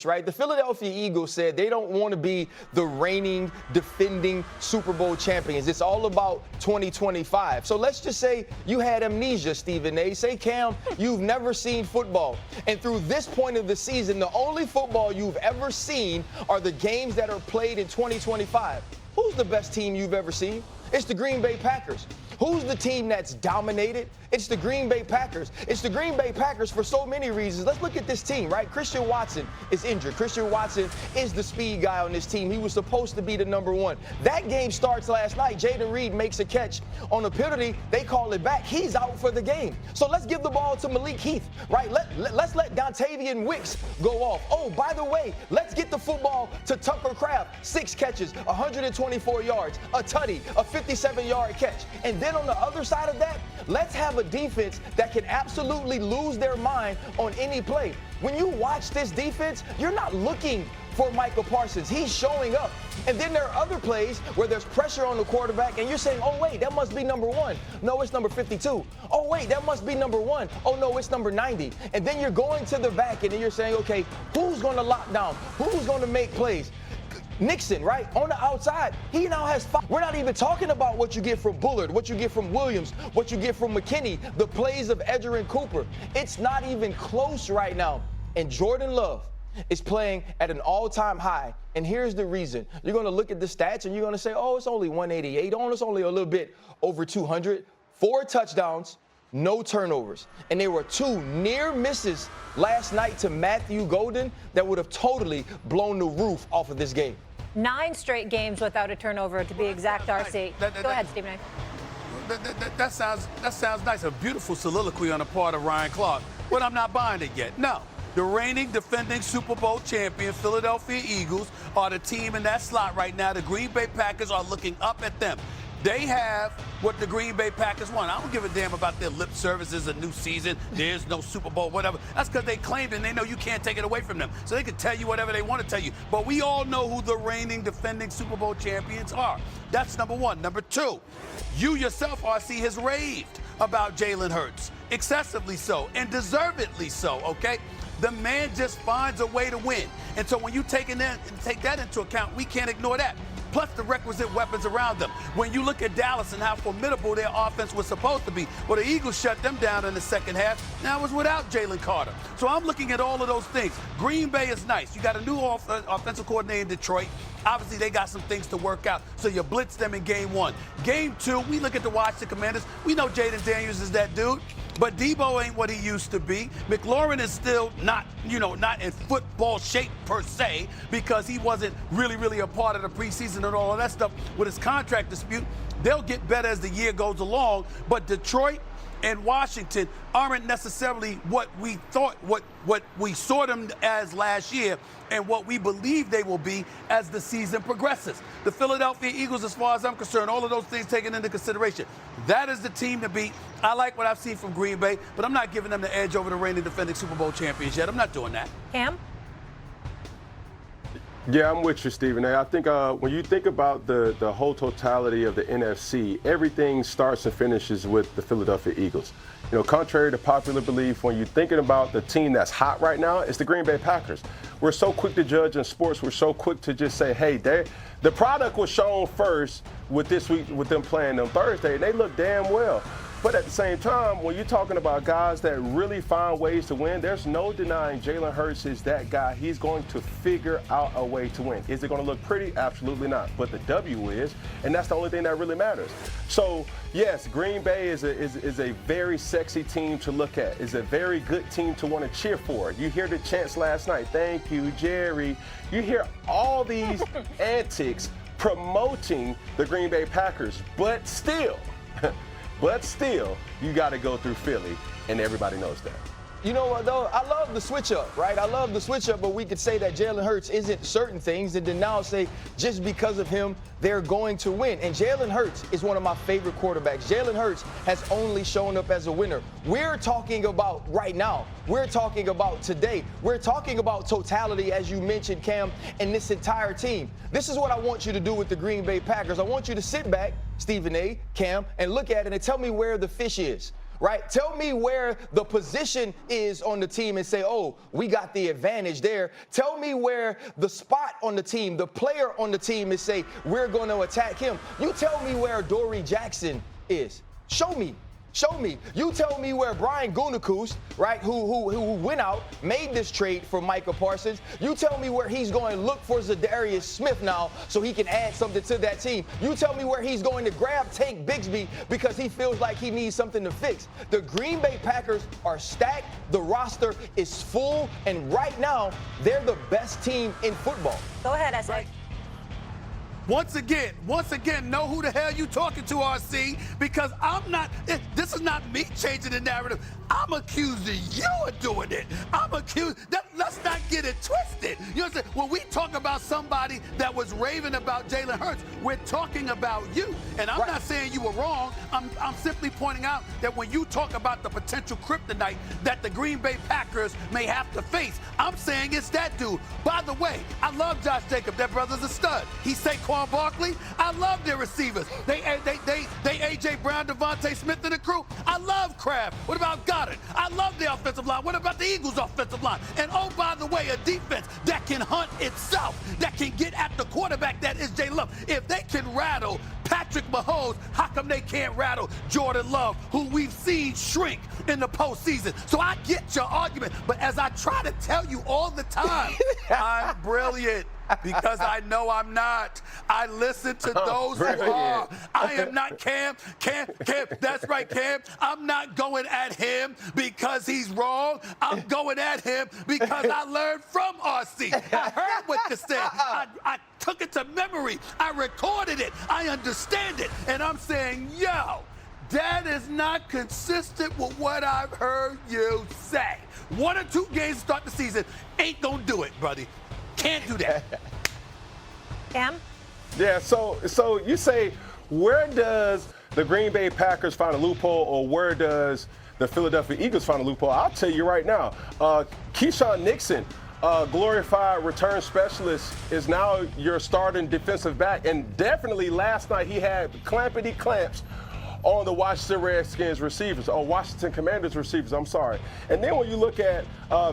right? The Philadelphia Eagles said they don't want to be the reigning, defending Super Bowl champions. It's all about 2025. So let's just say you had amnesia, Stephen A. Say, Cam, you've never seen football. And through this point of the season, the only football you've ever seen are the games that are played in 2025. Who's the best team you've ever seen? It's the Green Bay Packers. Who's the team that's dominated? It's the Green Bay Packers. It's the Green Bay Packers for so many reasons. Let's look at this team, right? Christian Watson is injured. Christian Watson is the speed guy on this team. He was supposed to be the number one. That game starts last night. Jayden Reed makes a catch on a penalty. They call it back. He's out for the game. So let's give the ball to Malik Heath, right? Let's let Dontavian Wicks go off. Oh, by the way, let's get the football to Tucker Kraft. 6 catches, 124 yards, a tutty, a 57-yard catch. And then on the other side of that, let's have a defense that can absolutely lose their mind on any play. When you watch this defense, you're not looking for Michael Parsons. He's showing up. And then there are other plays where there's pressure on the quarterback, and you're saying, oh, wait, that must be number 1. No, it's number 52. Oh, wait, that must be number 1. Oh, no, it's number 90. And then you're going to the back, and then you're saying, okay, who's going to lock down? Who's going to make plays? Nixon, right, on the outside, he now has 5. We're not even talking about what you get from Bullard, what you get from Williams, what you get from McKinney, the plays of Edgerrin Cooper. It's not even close right now. And Jordan Love is playing at an all-time high. And here's the reason. You're going to look at the stats and you're going to say, oh, it's only 188. Oh, it's only a little bit over 200. 4 touchdowns, no turnovers. And there were 2 near misses last night to Matthew Golden that would have totally blown the roof off of this game. 9 straight games without a turnover, to be exact, RC. Go ahead, Stephen A. That sounds nice. A beautiful soliloquy on the part of Ryan Clark. But I'm not buying it yet. No. The reigning defending Super Bowl champion Philadelphia Eagles are the team in that slot right now. The Green Bay Packers are looking up at them. They have what the Green Bay Packers want. I don't give a damn about their lip services, a new season, there's no Super Bowl, whatever. That's because they claimed it and they know you can't take it away from them. So they can tell you whatever they want to tell you. But we all know who the reigning defending Super Bowl champions are. That's number 1. Number 2, you yourself, RC, has raved about Jalen Hurts. Excessively so and deservedly so, okay? The man just finds a way to win. And so when you take that into account, we can't ignore that. Plus the requisite weapons around them. When you look at Dallas and how formidable their offense was supposed to be, well, the Eagles shut them down in the second half. Now it was without Jalen Carter. So I'm looking at all of those things. Green Bay is nice. You got a new offensive coordinator in Detroit. Obviously, they got some things to work out, so you blitz them in game 1. Game 2, we look at the Washington Commanders. We know Jayden Daniels is that dude, but Debo ain't what he used to be. McLaurin is still not in football shape per se because he wasn't really a part of the preseason and all of that stuff with his contract dispute. They'll get better as the year goes along, but Detroit and Washington aren't necessarily what we thought, what we saw them as last year and what we believe they will be as the season progresses. The Philadelphia Eagles, as far as I'm concerned, all of those things taken into consideration, that is the team to beat. I like what I've seen from Green Bay, but I'm not giving them the edge over the reigning defending Super Bowl champions yet. I'm not doing that. Cam? Yeah, I'm with you, Stephen A. I think when you think about the whole totality of the NFC, everything starts and finishes with the Philadelphia Eagles. You know, contrary to popular belief, when you're thinking about the team that's hot right now, it's the Green Bay Packers. We're so quick to judge in sports. We're so quick to just say, hey, the product was shown first with this week with them playing on Thursday, and they look damn well. But at the same time, when you're talking about guys that really find ways to win, there's no denying Jalen Hurts is that guy. He's going to figure out a way to win. Is it going to look pretty? Absolutely not. But the W is, and that's the only thing that really matters. So, yes, Green Bay is a very sexy team to look at. It's a very good team to want to cheer for. You hear the chants last night. Thank you, Jerry. You hear all these antics promoting the Green Bay Packers. But still, you got to go through Philly, and everybody knows that. You know what, though? I love the switch up, right? I love the switch up, but we could say that Jalen Hurts isn't certain things and then now say just because of him, they're going to win. And Jalen Hurts is one of my favorite quarterbacks. Jalen Hurts has only shown up as a winner. We're talking about right now. We're talking about today. We're talking about totality, as you mentioned, Cam, and this entire team. This is what I want you to do with the Green Bay Packers. I want you to sit back, Stephen A., Cam, and look at it and tell me where the fish is. right? Tell me where the position is on the team and say, oh, we got the advantage there. Tell me where the spot on the team, the player on the team is say, we're going to attack him. You tell me where Dory Jackson is. Show me. Show me. You tell me where Brian Gutekunst, right, who went out, made this trade for Micah Parsons. You tell me where he's going to look for Zadarius Smith now so he can add something to that team. You tell me where he's going to grab Tank Bigsby because he feels like he needs something to fix. The Green Bay Packers are stacked. The roster is full. And right now, they're the best team in football. Go ahead, S.A. Right. Once again, know who the hell you talking to, RC, because this is not me changing the narrative. I'm accusing you of doing it. Let's not get it twisted. You know what I'm saying? When we talk about somebody that was raving about Jalen Hurts, we're talking about you. And I'm not saying you were wrong. I'm simply pointing out that when you talk about the potential kryptonite that the Green Bay Packers may have to face, I'm saying it's that dude. By the way, I love Josh Jacobs. That brother's a stud. He's Saquon Barkley. I love their receivers. They A.J. Brown, Devontae Smith, and the crew. I love Kraft. What about Goddard? I love the offensive line. What about the Eagles' offensive line? And oh, by the way, a defense that can hunt itself, that can get at the quarterback that is Jalen Love. If they can rattle Patrick Mahomes, how come they can't rattle Jordan Love, who we've seen shrink in the postseason? So I get your argument, but as I try to tell you all the time, I'm brilliant. Because I know I'm not. I listen to those who are. I am not Cam. That's right, Cam. I'm not going at him because he's wrong. I'm going at him because I learned from RC. I heard what you said. I took it to memory. I recorded it. I understand it. And I'm saying, yo, that is not consistent with what I've heard you say. 1 or 2 games to start the season ain't gonna do it, buddy. Can't do that. Cam? Yeah, so you say, where does the Green Bay Packers find a loophole, or where does the Philadelphia Eagles find a loophole? I'll tell you right now. Keyshawn Nixon, glorified return specialist, is now your starting defensive back. And definitely last night he had clampety clamps on the Washington Redskins receivers, or Washington Commanders receivers, I'm sorry. And then when you look at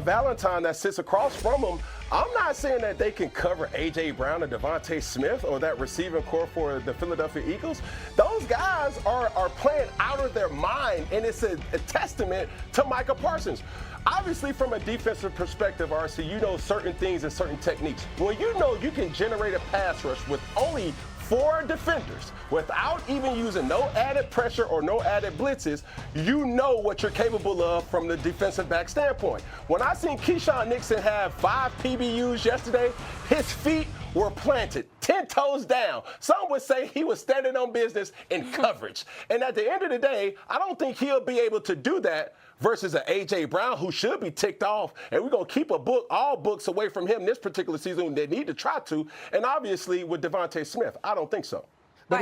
Valentine that sits across from him, I'm not saying that they can cover A.J. Brown or Devontae Smith or that receiving core for the Philadelphia Eagles. Those guys are playing out of their mind, and it's a testament to Micah Parsons. Obviously, from a defensive perspective, RC, you know certain things and certain techniques. Well, you know you can generate a pass rush with only 4 defenders without even using no added pressure or no added blitzes. You know what you're capable of from the defensive back standpoint. When I seen Keyshawn Nixon have 5 PBUs yesterday, his feet were planted 10 toes down. Some would say he was standing on business in coverage. And at the end of the day, I don't think he'll be able to do that versus an A.J. Brown, who should be ticked off. And we're going to keep all books away from him this particular season. They need to try to. And obviously with Devontae Smith, I don't think so. But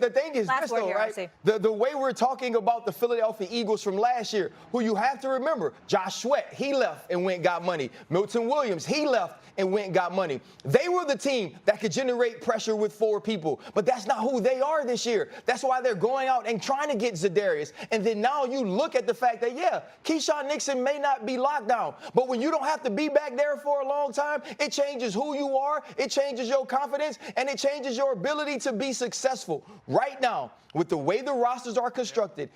the thing is this, though, right? The way we're talking about the Philadelphia Eagles from last year, who you have to remember, Josh Sweat, he left and went and got money. Milton Williams, he left and went and got money. They were the team that could generate pressure with 4 people, but that's not who they are this year. That's why they're going out and trying to get Zadarius. And then now you look at the fact that, yeah, Keyshawn Nixon may not be locked down, but when you don't have to be back there for a long time, it changes who you are, it changes your confidence, and it changes your ability to be successful. Right now, with the way the rosters are constructed,